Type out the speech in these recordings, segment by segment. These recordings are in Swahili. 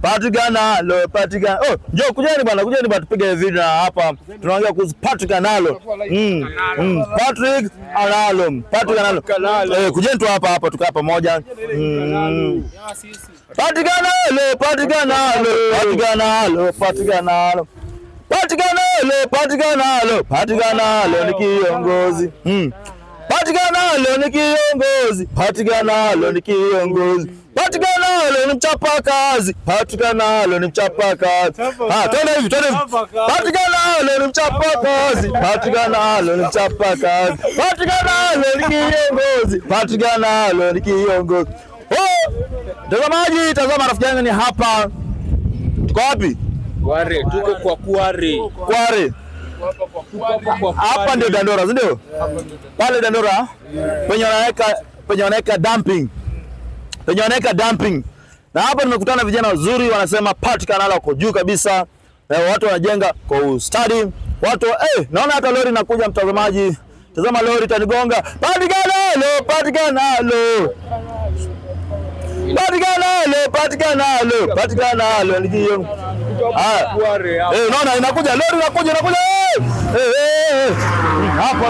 Patikanalo. Oh, njoo kujeni bwana tupige video hapa. Tunaongea kuhusu Patikanalo. Patrick Analo. Kujeni tu hapa tukaa pamoja. Patikanalo ni kiongozi. Patikanalo ni kiongozi. Patikanalo ni mchapakazi. Patikanalo ni mchapakazi. Twende hivi. Patikanalo ni mchapakazi. Patikanalo ni kiongozi. Mtazamaji, tazama rafiki yangu ni hapa. Tuko wapi? Kware, tuko kwa Kware. Hapa ndio Dandora, ndio? Pale Dandora penye wanaweka dumping. Na hapa nimekutana vijana wazuri wanasema Patikanalo wako juu kabisa. Na watu wanajenga kwa ustadi. Naona hata lori inakuja mtazamaji. Tazama lori itanigonga. Patikanalo. Patikanalo ni hiyo. Naona inakuja lori inakuja. Hapo.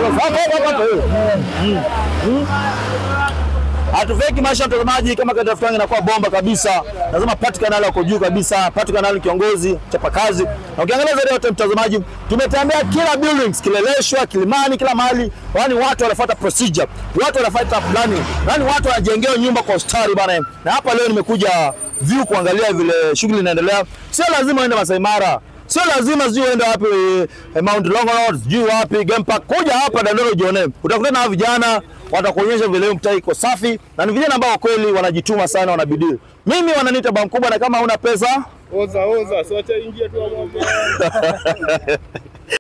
Hatufeki maisha mtazamaji, kama katika rafiki yangu inakuwa bomba kabisa. Lazima Patikanalo wako juu kabisa. Patikanalo ni kiongozi, chapakazi. Na ukiangalia zaidi yote mtazamaji, tumetembea kila buildings, Kileleshwa, Kilimani, kila mahali. Yaani watu wanafuata procedure, watu wanafuata planning. Yaani watu wanajengewa nyumba kwa ustadi bana. Na hapa leo nimekuja view kuangalia vile shughuli inaendelea. Sio lazima uende Masai Mara. Sio lazima uende wapi Mount Longonot, wapi Game Park. Kuja hapa Dandora ujione. Utakutana na vijana watakuonyesha vile mtaa iko safi, na ni vijana ambao kweli wanajituma sana, wanabidii. Mimi wananiita baba mkubwa, na kama huna pesa oza, so acha ingia tu hapo.